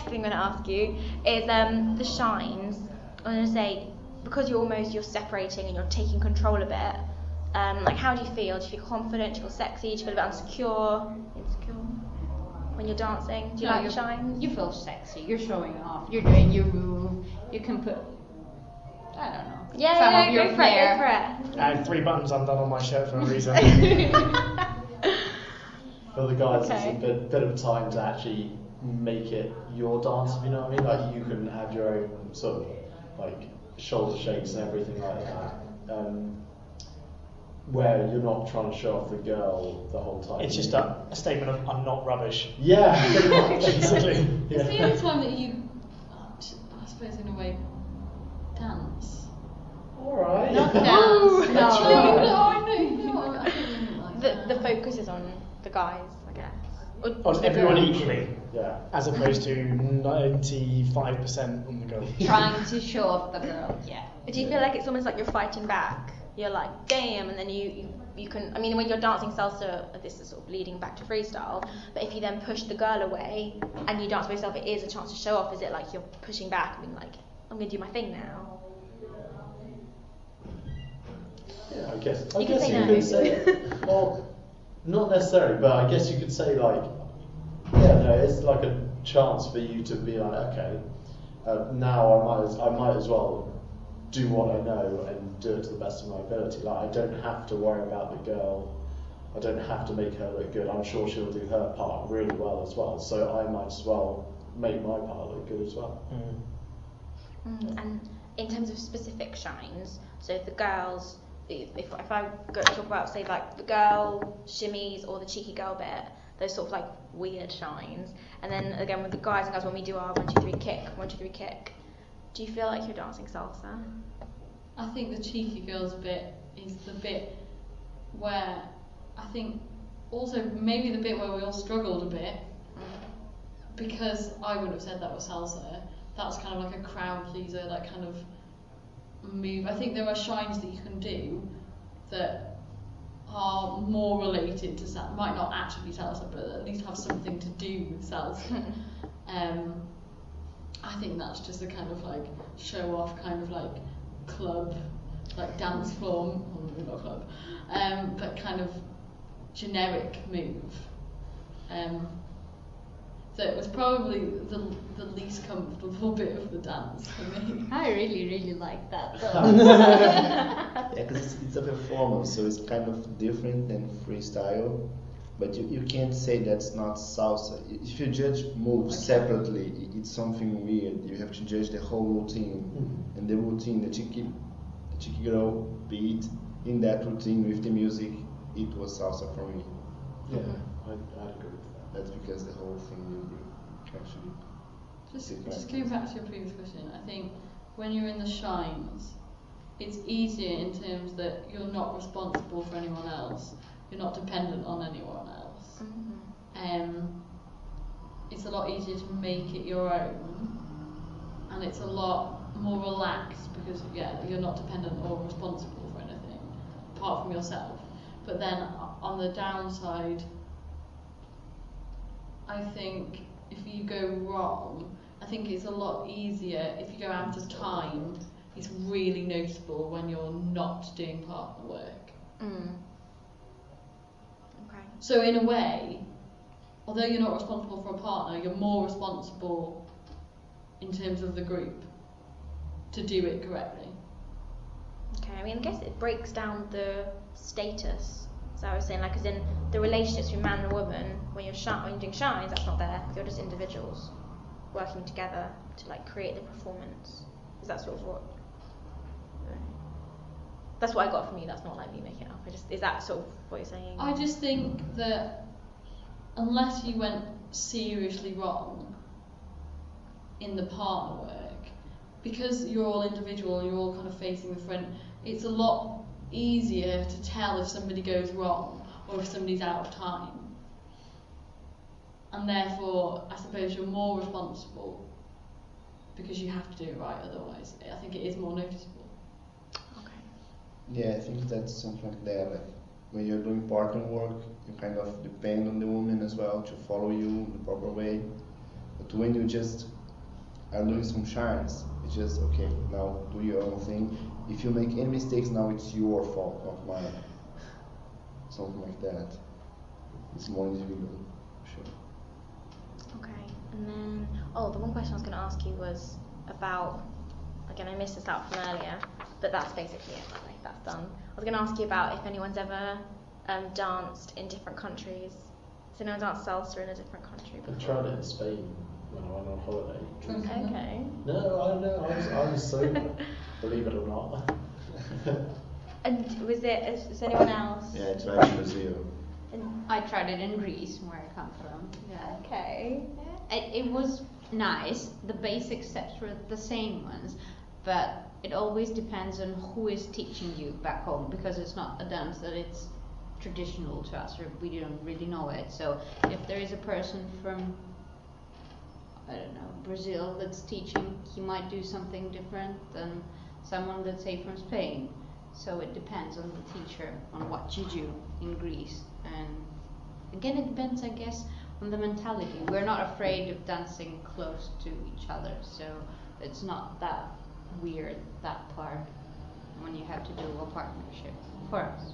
thing I'm going to ask you is the shines. I'm going to say, because you're separating and you're taking control a bit. Like, how do you feel? Do you feel confident? Do you feel sexy? Do you feel a bit insecure when you're dancing? Do you like the shines? You feel sexy. You're showing off. You're doing your move. You can put, I don't know. Yeah, go for it. I had 3 buttons undone on my shirt for a reason. For the guys, it's a bit of time to actually make it your dance, if you know what I mean. Like, you can have your own sort of like shoulder shakes and everything like that, where you're not trying to show off the girl the whole time. It's just a statement of I'm not rubbish. Yeah, pretty much. Basically. It's the only time that you, I suppose in a way, dance. Alright. Not dance. No, I know. The focus is on the guys, I guess. On everyone equally, Yeah. as opposed to 95% on the girl. Trying to show off the girl, yeah. Do you feel like it's almost like you're fighting back? You're like, damn, and then you can, I mean, when you're dancing salsa, this is sort of leading back to freestyle, but if you then push the girl away and you dance by yourself, it is a chance to show off. Is it like you're pushing back and being like, I'm going to do my thing now? Yeah, I guess You you can say no. could say, well, not necessarily, but I guess you could say like, yeah, no, it's like a chance for you to be like, okay, now I might as well do what I know and do it to the best of my ability. Like, I don't have to worry about the girl. I don't have to make her look good. I'm sure she'll do her part really well as well. So I might as well make my part look good as well. And in terms of specific shines, so if the girls, if I go talk about, say, like the girl shimmies or the cheeky girl bit, those sort of like weird shines, and then again with the guys and girls, when we do our 1, 2, 3 kick, 1, 2, 3 kick, do you feel like you're dancing salsa? I think the cheeky girls bit is the bit where I think also maybe the bit where we all struggled a bit, because I wouldn't have said that was salsa. That's kind of like a crowd pleaser, that kind of move. I think there are shines that you can do that are more related to salsa, might not actually be salsa, but at least have something to do with salsa. I think that's just a kind of like show off, kind of like club, like dance floor, well, maybe not club, but kind of generic move. So it was probably the least comfortable bit of the dance for me. I really like that though. Yeah, because it's a performance, so it's kind of different than freestyle. But you can't say that's not salsa. If you judge moves separately, it's something weird. You have to judge the whole routine. And the routine, the cheeky girl beat, in that routine with the music, it was salsa for me. Yeah, I'd agree with that. That's because the whole thing really actually... Just going back to your previous question, I think when you're in the shines, it's easier in terms that you're not responsible for anyone else. You're not dependent on anyone else. It's a lot easier to make it your own, and it's a lot more relaxed because you're not dependent or responsible for anything apart from yourself. But then on the downside, I think if you go wrong, I think it's a lot easier if you go out of time. It's really noticeable when you're not doing partner work. So in a way, although you're not responsible for a partner, you're more responsible in terms of the group to do it correctly. Okay, I mean, I guess it breaks down the status. So I was saying, like, as in the relationships between man and woman, when you're doing shines, that's not there. You're just individuals working together to like create the performance. Is that sort of what? That's what I got from you. That's not like me making it up. Is that sort of what you're saying? I just think that unless you went seriously wrong in the partner work, because you're all individual, you're all kind of facing the front, it's a lot easier to tell if somebody goes wrong or if somebody's out of time. And therefore, I suppose you're more responsible because you have to do it right, otherwise I think it is more noticeable. Yeah, I think that's something like that. Like when you're doing partner work, you kind of depend on the woman as well to follow you in the proper way. But when you just are doing some shines, it's just okay. Now do your own thing. If you make any mistakes, now it's your fault, not mine. Something like that. It's more individual, sure. Okay, and then, the one question I was going to ask you was about, again, I missed this out from earlier, but that's basically it, by the way, that's done. I was going to ask you about if anyone's ever danced in different countries. Has anyone danced salsa in a different country before? I tried it in Spain when I went on holiday. Okay. No, I know, I was sober, believe it or not. And is anyone else? Yeah, I tried Brazil. I tried it in Greece, where I come from. Yeah. Okay. It was nice. The basic steps were the same ones, but it always depends on who is teaching you back home, because it's not a dance that it's traditional to us, or we don't really know it. So if there is a person from, I don't know, Brazil that's teaching, he might do something different than someone, let's say, from Spain. So it depends on the teacher, on what you do in Greece. And again, it depends, I guess, on the mentality. We're not afraid of dancing close to each other, so it's not that weird, that part, when you have to do a partnership, for us.